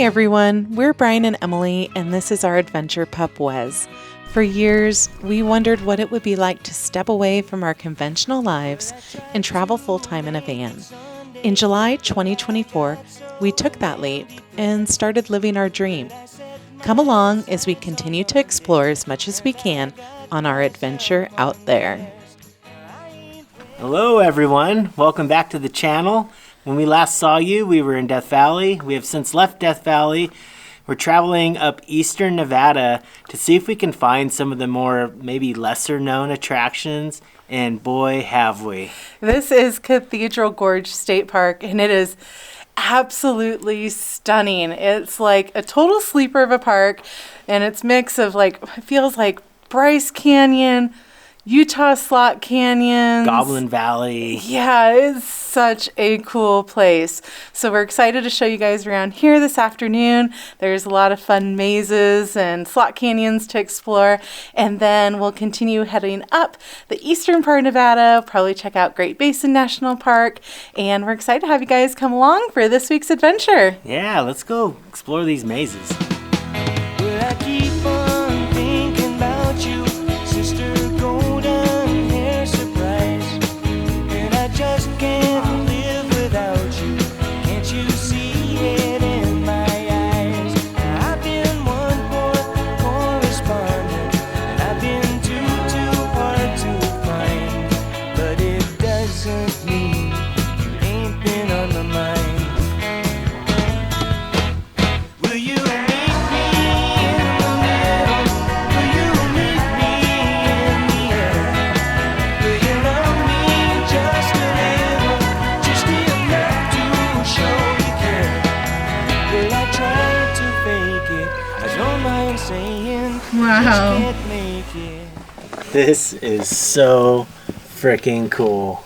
everyone, we're Brian and Emily, and this is our adventure pup, Wes. For years, we wondered what it would be like to step away from our conventional lives and travel full-time in a van. In July 2024, we took that leap and started living our dream. Come along as we continue to explore as much as we can on our adventure out there. Hello everyone, welcome back to the channel. When we last saw you, we were in Death Valley. We have since left Death Valley. We're traveling up eastern Nevada to see if we can find some of the more maybe lesser known attractions, and boy have we. This is Cathedral Gorge State Park, and it is absolutely stunning. It's like a total sleeper of a park, and it's mix of it feels like Bryce Canyon, Utah Slot Canyons, Goblin Valley. Yeah, it's such a cool place. So we're excited to show you guys around here this afternoon. There's a lot of fun mazes and slot canyons to explore. And then we'll continue heading up the eastern part of Nevada, probably check out Great Basin National Park. And we're excited to have you guys come along for this week's adventure. Yeah, let's go explore these mazes. Well, I keep on thinking about you, sister. Just can't live without you. Can't you see it in my eyes? I've been one poor correspondent, and I've been too hard to find. But it doesn't mean you ain't been on my mind. Will you meet me in the middle? Will you meet me in the air? Will you love me just enough to show you care? Will I try to fake it? I don't mind saying, Wow. just can't make it. This is so freaking cool.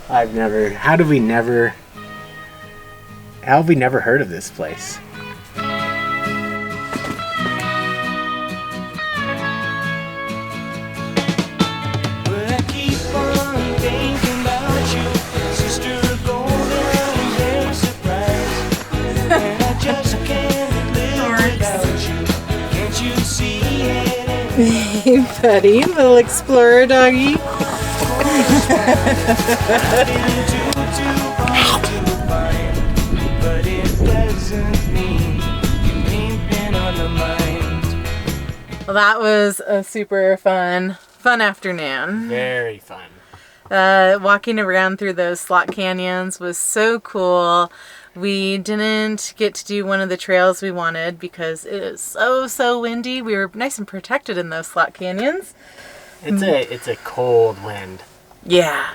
How have we never heard of this place? Hey, buddy, little explorer doggy. Well, that was a super fun afternoon. Very fun. Walking around through those slot canyons was so cool. We didn't get to do one of the trails we wanted because it is so windy. We were nice and protected in those slot canyons. It's a cold wind. Yeah.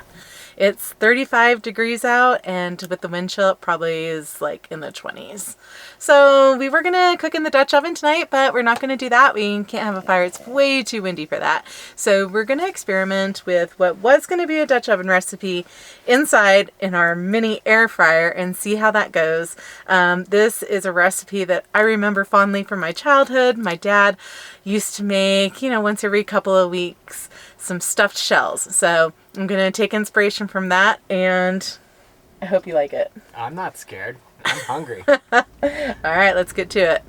It's 35 degrees out, and with the wind chill, it probably is like in the 20s. So we were going to cook in the Dutch oven tonight, but we're not going to do that. We can't have a fire. It's way too windy for that. So we're going to experiment with what was going to be a Dutch oven recipe inside in our mini air fryer and see how that goes. This is a recipe that I remember fondly from my childhood. My dad used to make, once every couple of weeks, some stuffed shells. So I'm going to take inspiration from that, and I hope you like it. I'm not scared. I'm hungry. All right, let's get to it.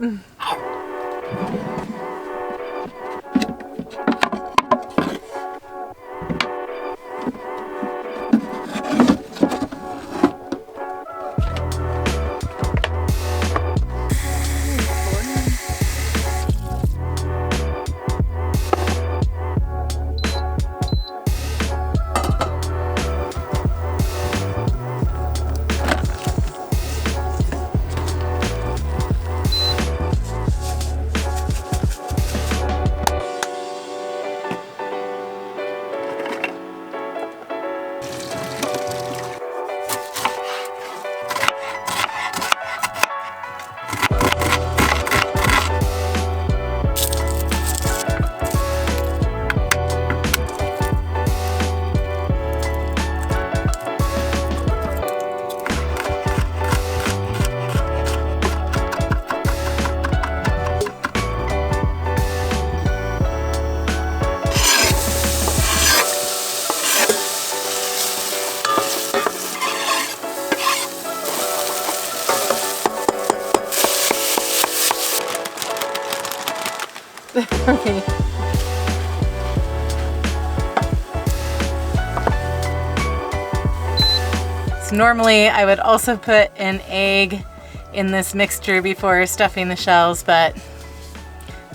Normally I would also put an egg in this mixture before stuffing the shells, but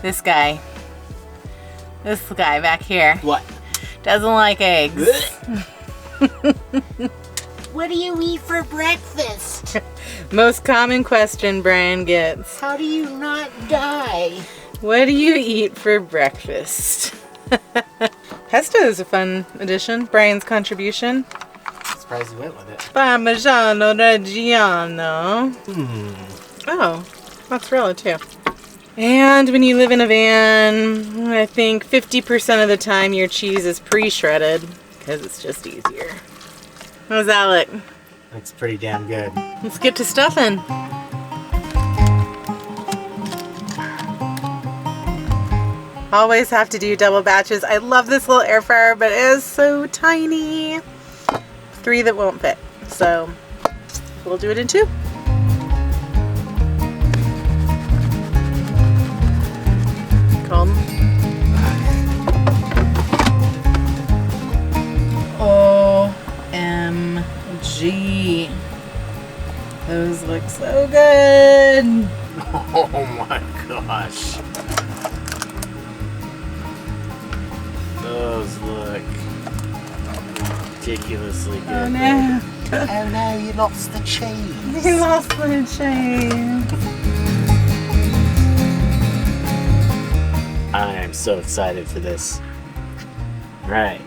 this guy back here What? doesn't like eggs. What do you eat for breakfast? Most common question Brian gets. How do you not die? What do you eat for breakfast? Pesto is a fun addition. Brian's contribution. Surprised you went with it. Parmigiano Reggiano. Oh, mozzarella too. And when you live in a van, I think 50% of the time your cheese is pre-shredded because it's just easier. How's that look? Looks pretty damn good. Let's get to stuffing. Always have to do double batches. I love this little air fryer, but it is so tiny. 3 that won't fit. So we'll do it in 2. Calm. OMG. Those look so good. Oh my gosh. Those look ridiculously good. Oh no. Oh no, you lost the cheese. You lost the chain. I am so excited for this. Right.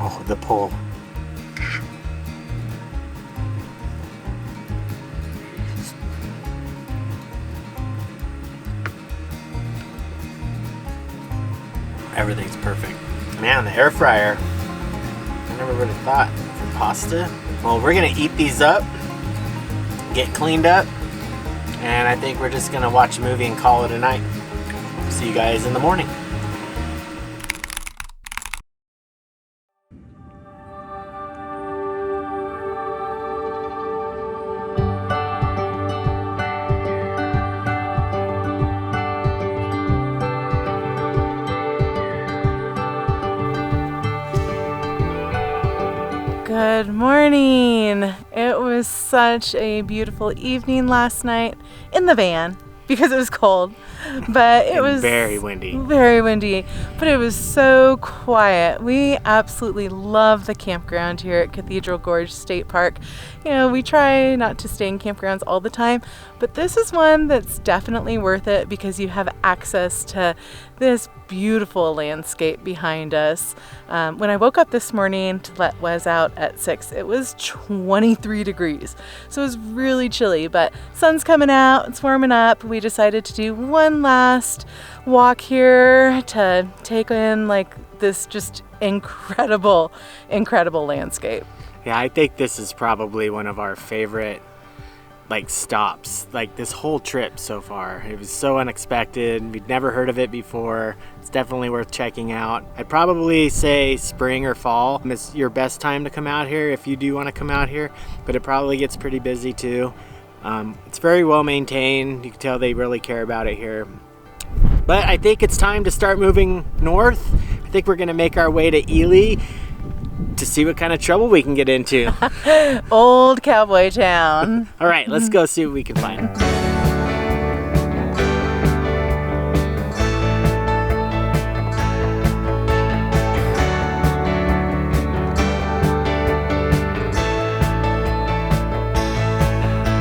Oh, the pull. Everything's perfect. Man, the air fryer. I never would have thought for pasta. Well, we're gonna eat these up, get cleaned up, and I think we're just gonna watch a movie and call it a night. See you guys in the morning. Good morning. It was such a beautiful evening last night in the van because it was cold, but it was very windy. Very windy, but it was so quiet. We absolutely love the campground here at Cathedral Gorge State Park. You know, we try not to stay in campgrounds all the time, but this is one that's definitely worth it because you have access to this beautiful landscape behind us. When I woke up this morning to let Wes out at 6, it was 23 degrees. So it was really chilly, but sun's coming out, it's warming up. We decided to do one last walk here to take in like this just incredible landscape. Yeah, I think this is probably one of our favorite stops, this whole trip so far. It was so unexpected. We'd never heard of it before. It's definitely worth checking out. I'd probably say spring or fall is your best time to come out here if you do want to come out here, but it probably gets pretty busy too. It's very well maintained. You can tell they really care about it here. But I think it's time to start moving north. I think we're gonna make our way to Ely to see what kind of trouble we can get into. Old cowboy town. All right, let's go see what we can find.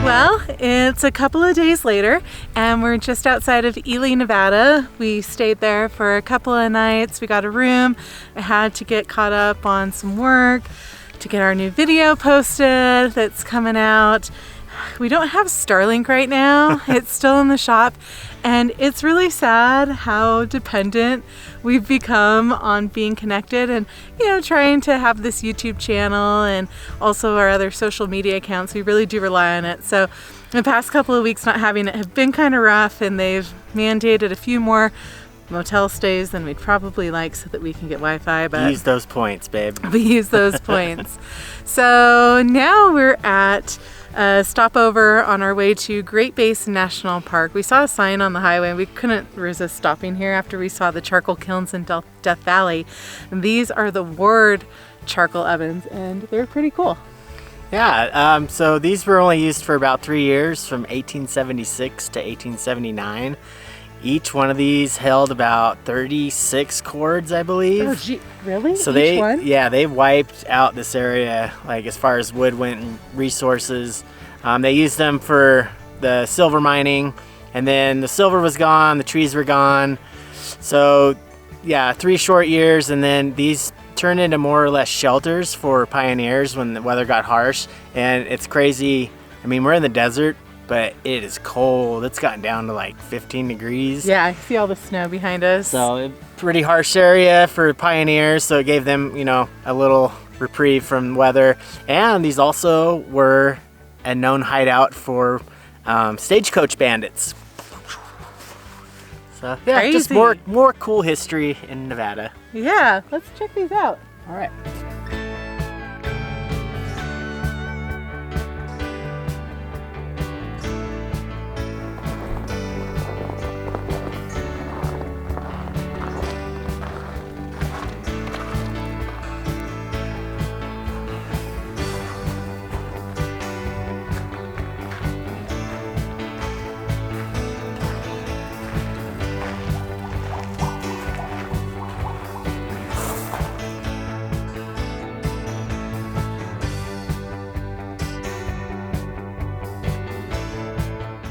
Well, it's a couple of days later and we're just outside of Ely, Nevada. We stayed there for a couple of nights. We got a room. I had to get caught up on some work to get our new video posted that's coming out. We don't have Starlink right now. It's still in the shop, and it's really sad how dependent we've become on being connected and, trying to have this YouTube channel and also our other social media accounts. We really do rely on it. So the past couple of weeks not having it have been kind of rough, and they've mandated a few more motel stays than we'd probably like so that we can get Wi-Fi. But use those points, babe. we use those points. So now we're at a stopover on our way to Great Basin National Park. We saw a sign on the highway and we couldn't resist stopping here after we saw the charcoal kilns in Death Valley. And these are the Ward charcoal ovens and they're pretty cool. Yeah, so these were only used for about 3 years, from 1876 to 1879. Each one of these held about 36 cords, I believe. Oh, gee, really? So Each one? they wiped out this area, like as far as wood went and resources. They used them for the silver mining, and then the silver was gone, the trees were gone. So yeah, 3 short years, and then these turned into more or less shelters for pioneers when the weather got harsh. And it's crazy. I mean, we're in the desert, but it is cold. It's gotten down to like 15 degrees. Yeah, I see all the snow behind us. So pretty harsh area for pioneers. So it gave them, you know, a little reprieve from weather. And these also were a known hideout for stagecoach bandits. So yeah, Crazy. just more cool history in Nevada. Yeah, let's check these out. All right.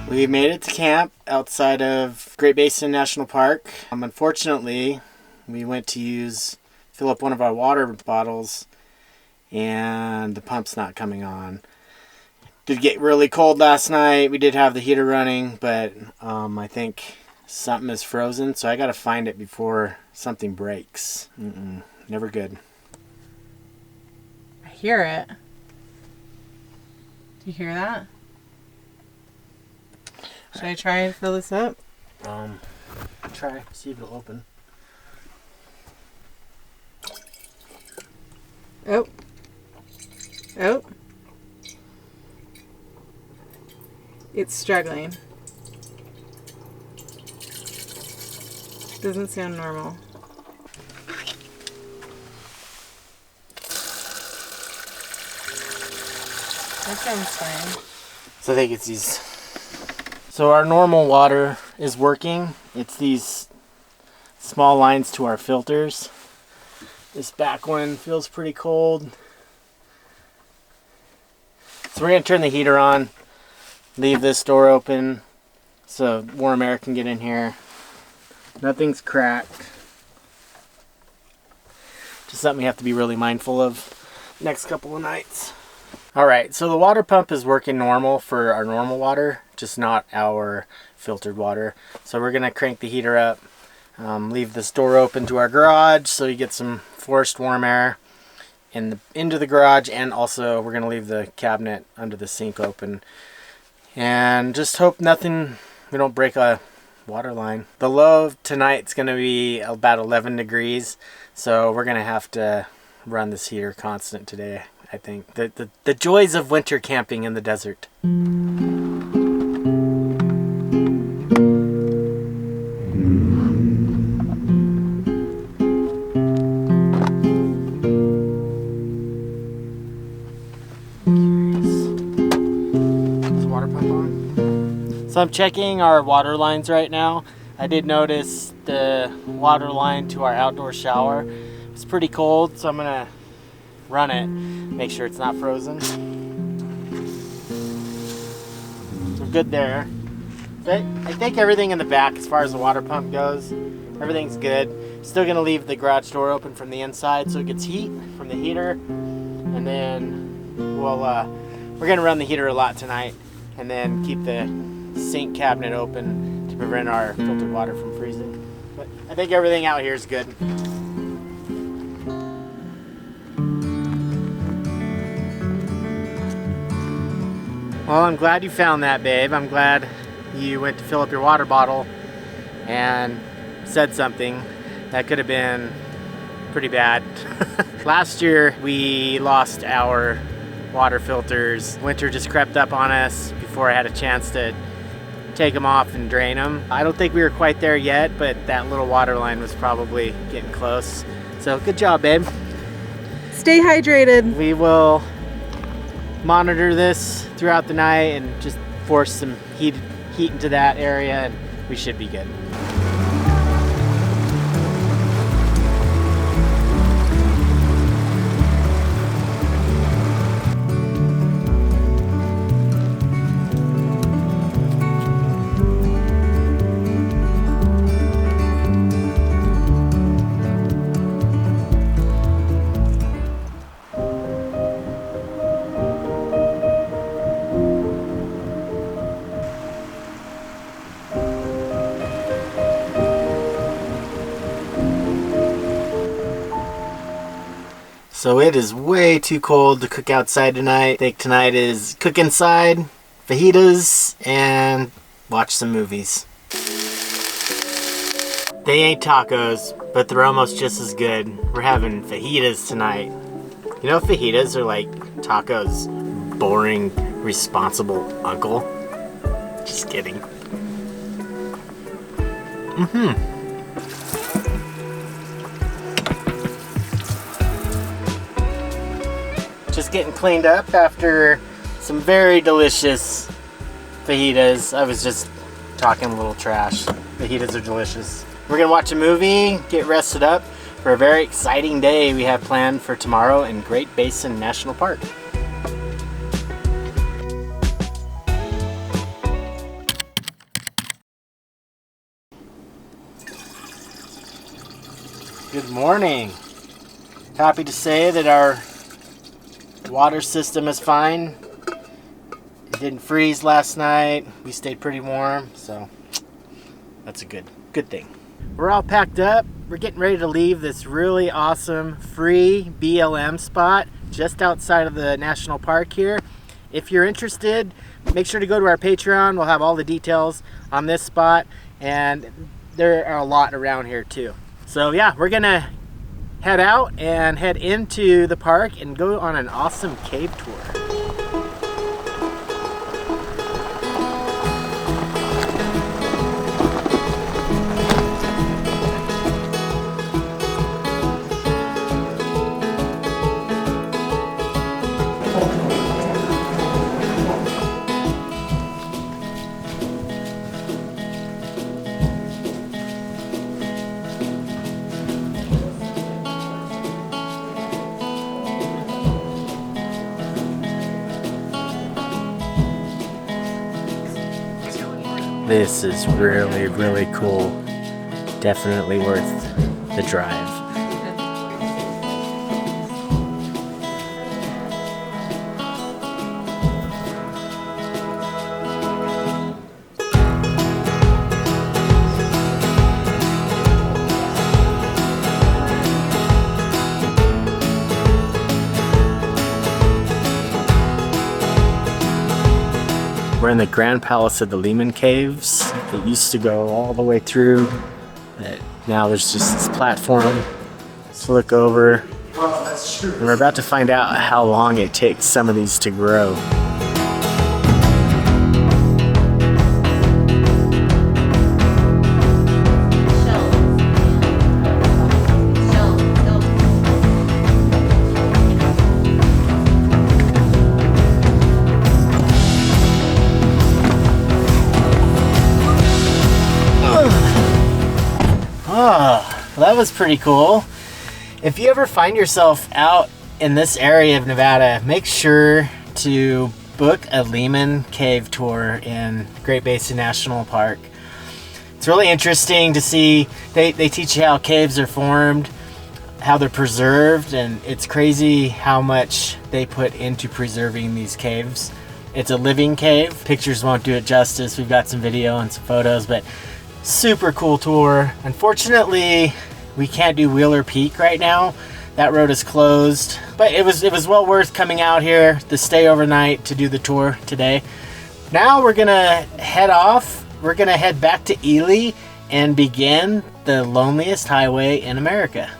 We made it to camp outside of Great Basin National Park. Unfortunately, we went to fill up one of our water bottles and the pump's not coming on. Did get really cold last night. We did have the heater running, but I think something is frozen, so I gotta find it before something breaks. Never good. I hear it. Do you hear that? Should I try and fill this up? Try, see if it'll open. Oh. Oh. It's struggling. Doesn't sound normal. That sounds fine. So I think it's these. So our normal water is working. It's these small lines to our filters. This back one feels pretty cold. So we're gonna turn the heater on, leave this door open so warm air can get in here. Nothing's cracked. Just something we have to be really mindful of next couple of nights. Alright, so the water pump is working normal for our normal water, just not our filtered water. So we're gonna crank the heater up, leave this door open to our garage so you get some forced warm air into the garage, and also we're gonna leave the cabinet under the sink open. And just hope we don't break a water line. The low tonight's gonna be about 11 degrees, so we're gonna have to run this heater constant today. I think the joys of winter camping in the desert. Is the water pump on? So I'm checking our water lines right now. I did notice the water line to our outdoor shower. It's pretty cold, so I'm gonna run it, make sure it's not frozen. We're good there. But I think everything in the back as far as the water pump goes, everything's good. Still gonna leave the garage door open from the inside so it gets heat from the heater. And then we're gonna run the heater a lot tonight, and then keep the sink cabinet open to prevent our filtered water from freezing. But I think everything out here is good. Well, I'm glad you found that, babe. I'm glad you went to fill up your water bottle and said something. That could have been pretty bad. Last year, we lost our water filters. Winter just crept up on us before I had a chance to take them off and drain them. I don't think we were quite there yet, but that little water line was probably getting close. So good job, babe. Stay hydrated. We will monitor this throughout the night and just force some heat into that area, and we should be good. So it is way too cold to cook outside tonight. I think tonight is cook inside, fajitas, and watch some movies. They ain't tacos, but they're almost just as good. We're having fajitas tonight. You know, fajitas are like tacos' boring, responsible uncle. Just kidding. Just getting cleaned up after some very delicious fajitas. I was just talking a little trash. Fajitas are delicious. We're gonna watch a movie, get rested up for a very exciting day we have planned for tomorrow in Great Basin National Park. Good morning. Happy to say that our water system is fine. It didn't freeze last night. We stayed pretty warm, so that's a good thing. We're all packed up. We're getting ready to leave this really awesome free BLM spot just outside of the national park here. If you're interested, make sure to go to our Patreon. We'll have all the details on this spot, and there are a lot around here too. So yeah, we're gonna head out and head into the park and go on an awesome cave tour. This is really, really cool. Definitely worth the drive. We're in the Grand Palace of the Lehman caves. It used to go all the way through, but now there's just this platform to look over. And we're about to find out how long it takes some of these to grow. Well, that was pretty cool. If you ever find yourself out in this area of Nevada, make sure to book a Lehman cave tour in Great Basin National Park. It's really interesting to see. They teach you how caves are formed, how they're preserved, and it's crazy how much they put into preserving these caves. It's a living cave. Pictures won't do it justice. We've got some video and some photos, but super cool tour. Unfortunately, we can't do Wheeler Peak right now. That road is closed, but it was well worth coming out here to stay overnight to do the tour today. Now we're gonna head off. We're gonna head back to Ely and begin the loneliest highway in America.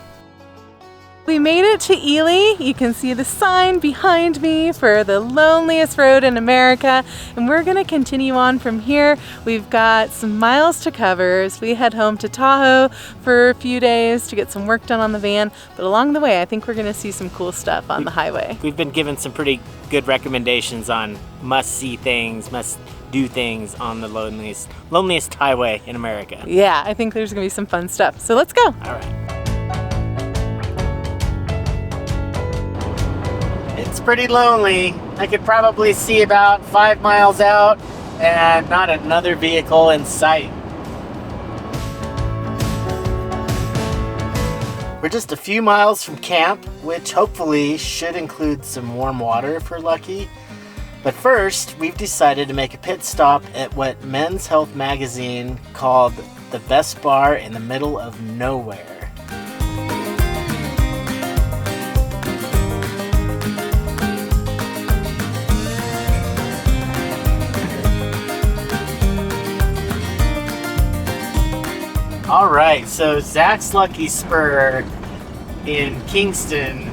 We made it to Ely. You can see the sign behind me for the loneliest road in America. And we're gonna continue on from here. We've got some miles to cover as we head home to Tahoe for a few days to get some work done on the van. But along the way, I think we're gonna see some cool stuff on the highway. We've been given some pretty good recommendations on must-see things, must-do things on the loneliest highway in America. Yeah, I think there's gonna be some fun stuff. So let's go. All right. It's pretty lonely. I could probably see about 5 miles out and not another vehicle in sight. We're just a few miles from camp, which hopefully should include some warm water if we're lucky. But first, we've decided to make a pit stop at what Men's Health magazine called the best bar in the middle of nowhere. All right, so Zach's Lucky Spur in Kingston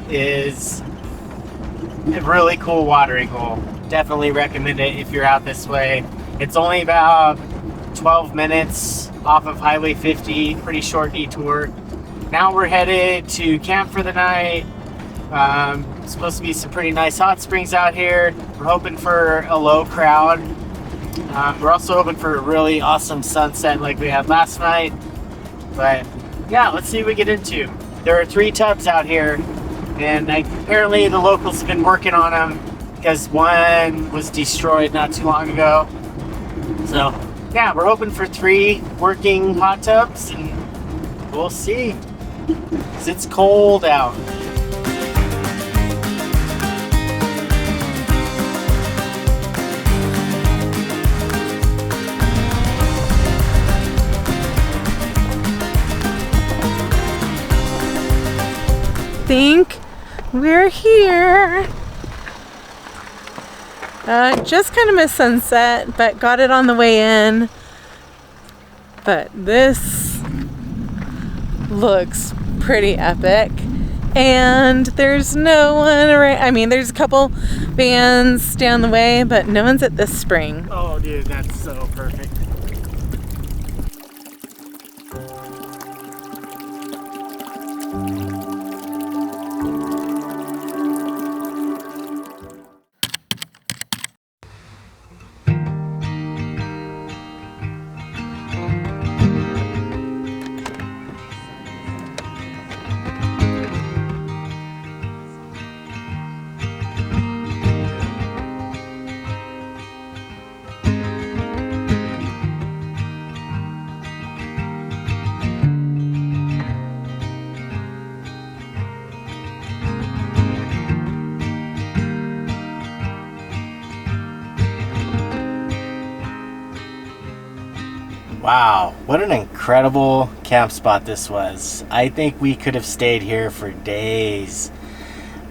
is a really cool watering hole. Definitely recommend it if you're out this way. It's only about 12 minutes off of Highway 50, pretty short detour. Now we're headed to camp for the night. Supposed to be some pretty nice hot springs out here. We're hoping for a low crowd. We're also hoping for a really awesome sunset like we had last night. But yeah, let's see what we get into. There are 3 tubs out here, and apparently the locals have been working on them because one was destroyed not too long ago. So yeah, we're hoping for 3 working hot tubs, and we'll see. 'Cause it's cold out. Think we're here. Just kind of missed sunset, but got it on the way in. But this looks pretty epic. And there's no one around. I mean, there's a couple vans down the way, but no one's at this spring. Oh, dude, that's so perfect. Wow, what an incredible camp spot this was. I think we could have stayed here for days.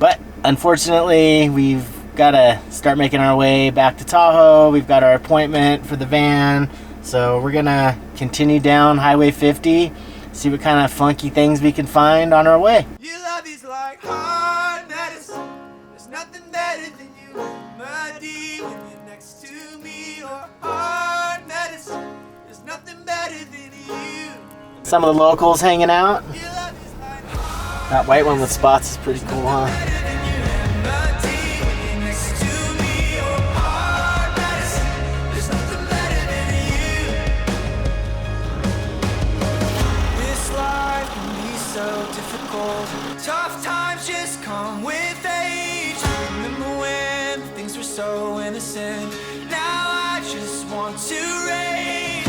But unfortunately, we've got to start making our way back to Tahoe. We've got our appointment for the van. So we're going to continue down Highway 50, see what kind of funky things we can find on our way. Your love is like hard medicine. There's nothing better than you, my dear, when you're next to me. Or hard medicine. There's nothing better than you. Some of the locals hanging out. Your love is like hard That white one with spots is pretty cool, huh? my dear, when you're next to me. Or hard medicine. There's nothing better than you. This life can be so difficult. Tough times just come with age. Remember when things were so innocent? Now I just want to rage.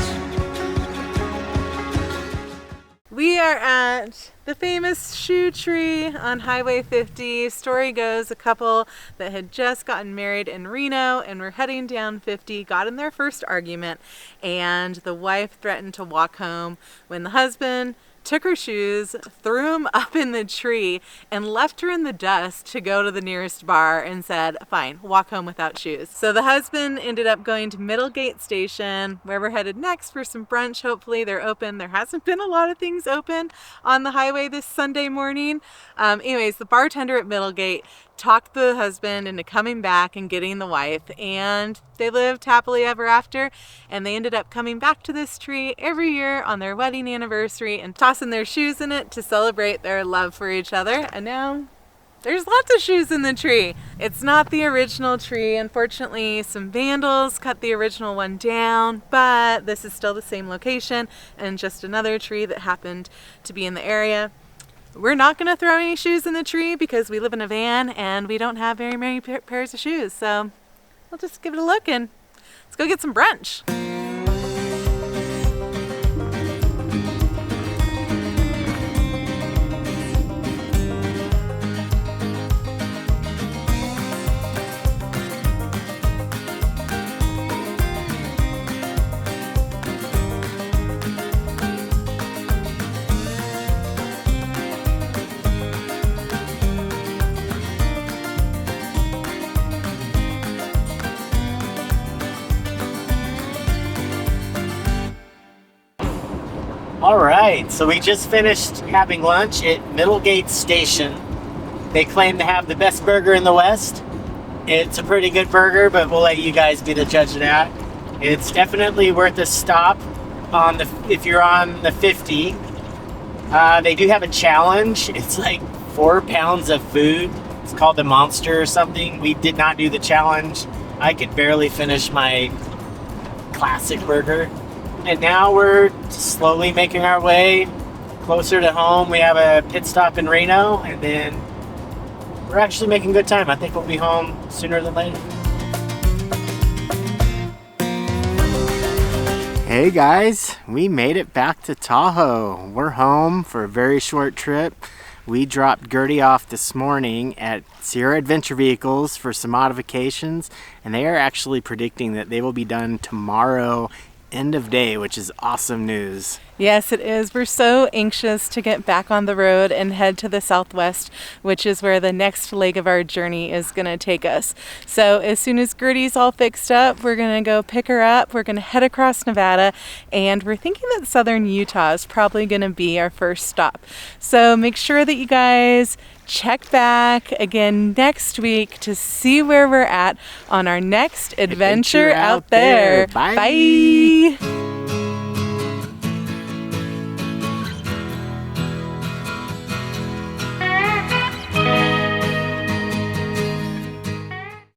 We are at the famous shoe tree on Highway 50. Story goes, a couple that had just gotten married in Reno and were heading down 50 got in their first argument, and the wife threatened to walk home when the husband took her shoes, threw them up in the tree, and left her in the dust to go to the nearest bar and said, fine, walk home without shoes. So the husband ended up going to Middlegate Station, where we're headed next for some brunch. Hopefully they're open. There hasn't been a lot of things open on the highway this Sunday morning. Anyways, the bartender at Middlegate talked the husband into coming back and getting the wife, and they lived happily ever after, and they ended up coming back to this tree every year on their wedding anniversary and tossing their shoes in it to celebrate their love for each other. And now there's lots of shoes in the tree. It's not the original tree. Unfortunately, some vandals cut the original one down, but this is still the same location and just another tree that happened to be in the area. We're not going to throw any shoes in the tree because we live in a van and we don't have very many pairs of shoes. So we'll just give it a look and let's go get some brunch. All right, so we just finished having lunch at Middlegate Station. They claim to have the best burger in the West. It's a pretty good burger, but we'll let you guys be the judge of that. It's definitely worth a stop on if you're on the 50. They do have a challenge. It's like 4 pounds of food. It's called the Monster or something. We did not do the challenge. I could barely finish my classic burger. And now we're slowly making our way closer to home. We have a pit stop in Reno, and then we're actually making good time. I think we'll be home sooner than later. Hey guys, we made it back to Tahoe. We're home for a very short trip. We dropped Gertie off this morning at Sierra Adventure Vehicles for some modifications, and they are actually predicting that they will be done tomorrow, end of day, which is awesome news. Yes, it is. We're so anxious to get back on the road and head to the Southwest, which is where the next leg of our journey is going to take us. So as soon as Gertie's all fixed up, we're going to go pick her up. We're going to head across Nevada, and we're thinking that southern Utah is probably going to be our first stop. So make sure that you guys check back again next week to see where we're at on our next adventure out there. Bye. Bye.